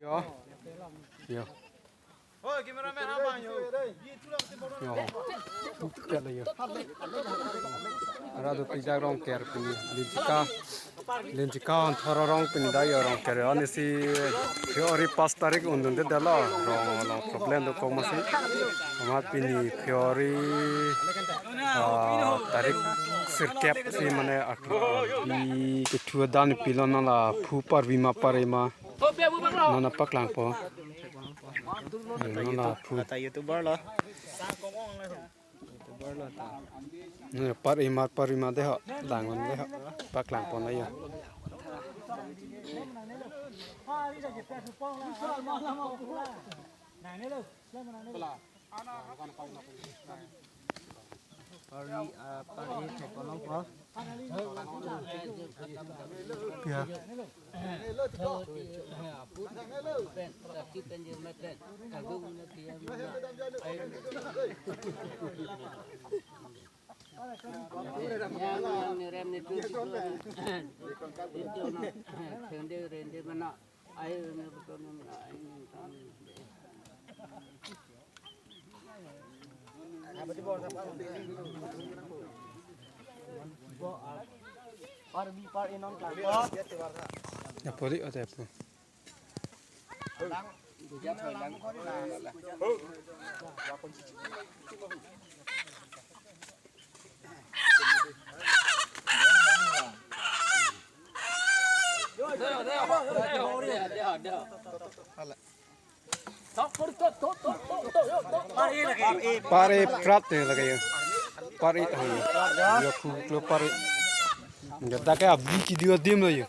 Yo. Yo. Ôi, cameraman áo vàng rồi. Yo. Cắt lại yo. Ara do pizza rong ker pini linjika thara rong pini da yo rong ker ani si theory pass tarik undun de dala rong la problem do ko masi ama pini theory tarik sirkep si mane atlo bi ketua dan pilona la phu par bima parema nona paklang po nona phu Ta YouTuber lo. nè parima de họ làng mình de họ bắc làng pon đấy à ya poli ở đây po pare prat ne lagi pare yo ku pare Gata cái abi ki diwa dem lo yo.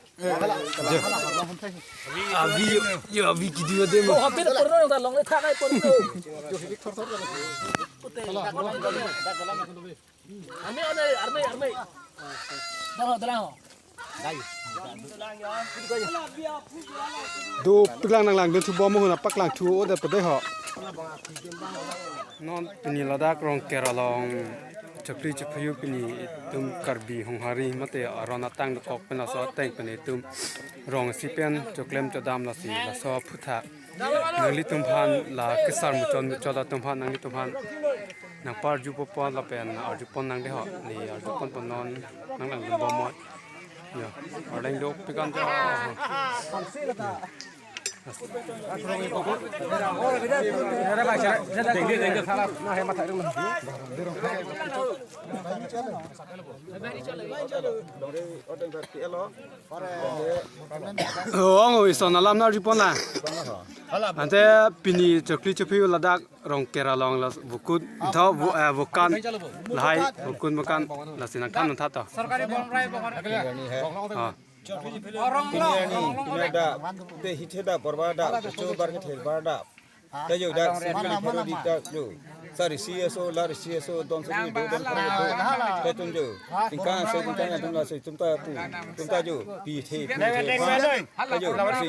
Abi ki diwa dem. Oh, hampir pernah nang long le thak ai pernah. Arme. Dalang. Do piklang nang lang do thu bom mo na paklang thu o da pa de ho. Non pini ladak rong keralong chapli chapyu pini tum karbi honghari mate arona tang kok pena so tang pini tum rong sipen choklem chodam la si la so phutha nangli tum phan la kisar muchon choda tum phan nangli tum phan nang par ju po la pen arju pon nang de ho ni arju pon pon non nang lang bom mo yo arlang do pikan ja ông ơi, sao nó làm nào đi pon à? Anh thế pini chakli chapi ladak rong kera long la vukut thao vukan lahai vukun makan la sinang khan non thata. Ini ada te hiteda berbada, coba kita berbada. Kita juga ada periodic juga. Sari CSO, lari CSO, don sini don kita tunjuk. Tingkah saya tingkahnya tunjuk saya tunjuk juga. PT. Kita juga masih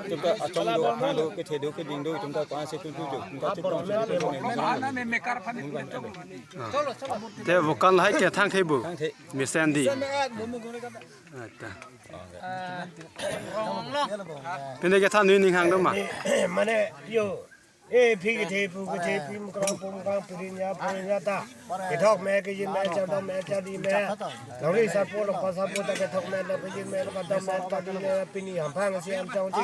chúng acong do halo ke thedo ke ding do chúng ta có sẽ tunjuk chúng ta thế vukan lahai ke thang thei bu mi sandi bên đây cái thang nuôi ninh hàng đâu mà mà nè yo phi cái thế phu cái thế phi một con purinya ta cái thóc mẹ cái gì mẹ cho đó mẹ cho đi mẹเราได้สัพพะเราก็สัพพะแต่cái thóc mẹเราไปยินแม่เราก็ต้องแม่ตัดนี่ปีนี้หำพังเสียมจังจี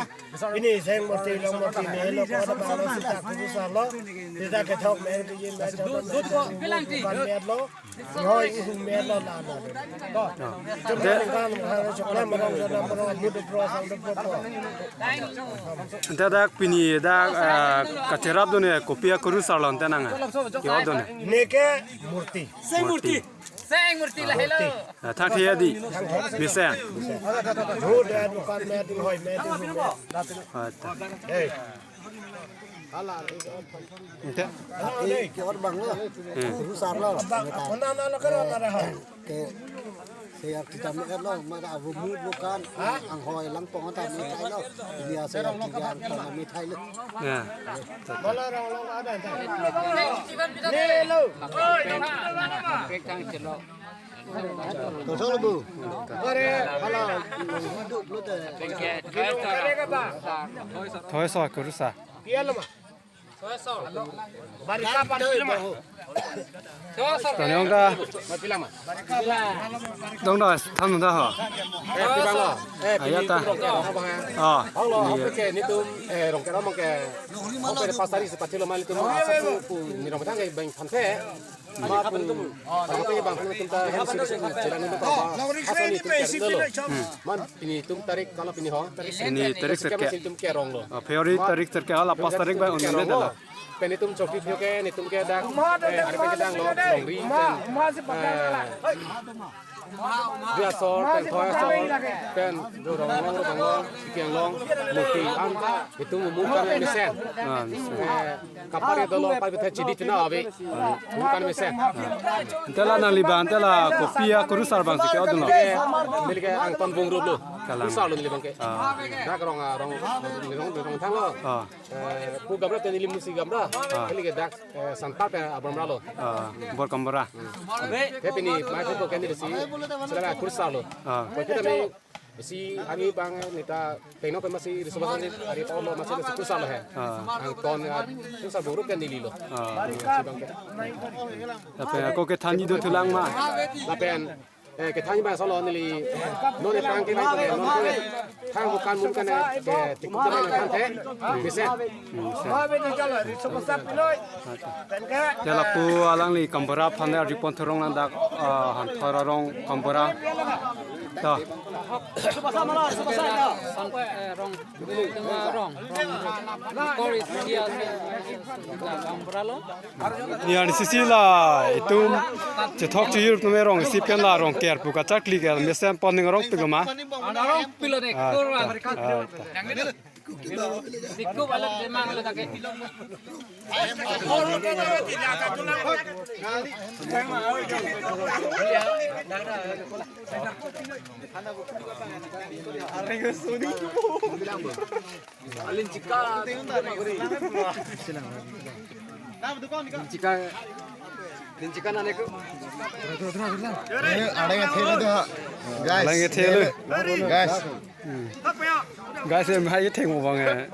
ปีนี้แสงหมดทีเราหมดทีเนี่ยเราก็ต้องมาเราสิตาคุณสารล้อสิตาcái thóc mẹไปยินแม่cho đóบ้านแม่ล้อห้อยหุ่นแม่ล้อลานะก็จนถึงการทางชกแล้วมาลองจะนำมาลองมุดโปรสังโปรthế đã pini đã kacherap do ne kopia kuru sarlon te nang kyo do ne neke murti Seng murti lah hello. thang thia di mi sen road ad bukan mẹ tu hoi mẹ tu hey thế cái ớt bằng nữa, cái sár lo, mana kan ada hal saya kita melihat lo, mana abu mud bukan, anghoy lang pong atau mitai lo, dia saya kita kalau mitai lo. nè mana orang ada ni lo Betul bu. Kare kalau hidup lu deh. thôi soi cứ sa Kia lắm à? Barika pada lắm à? tao nhong ra đông rồi thằng đó hả ayat ta Ni tu rong kera mong ke oke pasari seperti lo mali tu satu pu ni rong tang bang pante ma pun apa ye bang pun ta hem sini jalan ni pa asani tu ke lo man ini tum tarik kalau ini ho ini tarik serke tum ke rong lo Fiori tarik serke ala pas tarik ba undan de la Peni tum chokri thio ke ni tum ke dak ada pe dang lo rong ri dia sor pen thoa sor pen do rong long bang long kiang long muti an itu mumukan mesen kapare do lo pa bitha chidi tuna ave mumukan mesen tela na liban tela kopia kurusar bang sike odun lo milike ang ton bung rup lo kusar lo ni bang ke na rong rong thang lo pu gamra te ni musi gamra milike dak santat abramra lo bor kambara ke pini mai ko ke ni si sila kusar lo ko kita me si ani bang nita teno ko masih risobasan ni ari paulo masih si kusar lo he ang ton kusar bung rup ke ni lo tapi ko ke thani do thulang ma lapen ke thani ba solo ni no ne tang ke mai ko no ke thang bukan mungkin ke tikut ke kan the bisa tela pu alang li kambara phane ripon thorong na dak han thorong kambara ta ni sisi la itum che thok chu yur nume rong si pen la rong ker pu ka chakli ke mesem poning rong tu ma Rong pilo dek kurang. Dikku balik demang lo tak Alin jika Lincika nane ko ada yang thela tu guys lang the lu guys guys em hai theng mo bang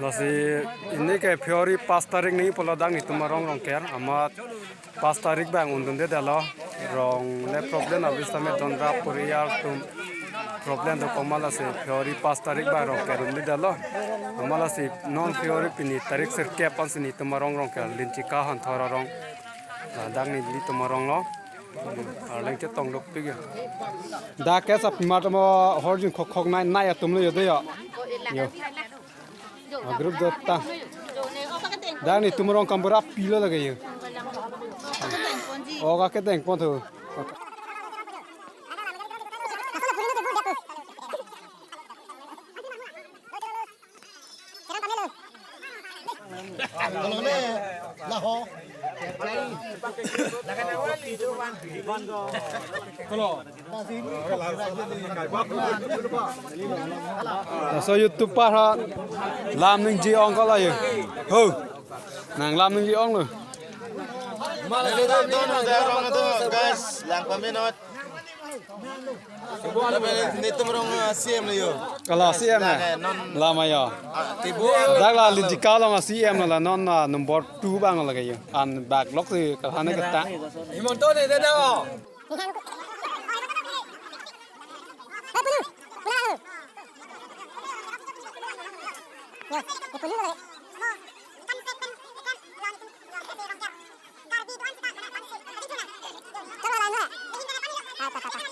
nasi ini ke Fiori 5 tarik ni pola dang itu marong rong ker amat 5 tarik bang undun de dalo rong le problem abis tame dondra puriya tum problem do komala se Fiori 5 tarik bang rong ker undun de dalo amala se non Fiori pini tarik ser ke pas ni tu marong rong ker lincika han thora rong dang ni li tu marong lo arleng che tong lok pig da ke sap ma to horjin khok khok nai nai atum le yode yo group dotta da ni tumrong kambara pilo lage yo oga ke teng pon thu Kalau ni laho. so YouTube pa ha lam ning ji ong ko la yo ho nang lam ning ji ong lo guys lang paminot ni tumrong CM le yo kala CM na lama yo dak la lin ji ka la CM la non na number 2 bang la ge yo an back lock si ka thane ka ta Imon to ne dena o. Hãy subscribe cho kênh Ghiền Mì Gõ để không bỏ lỡ những video hấp dẫn.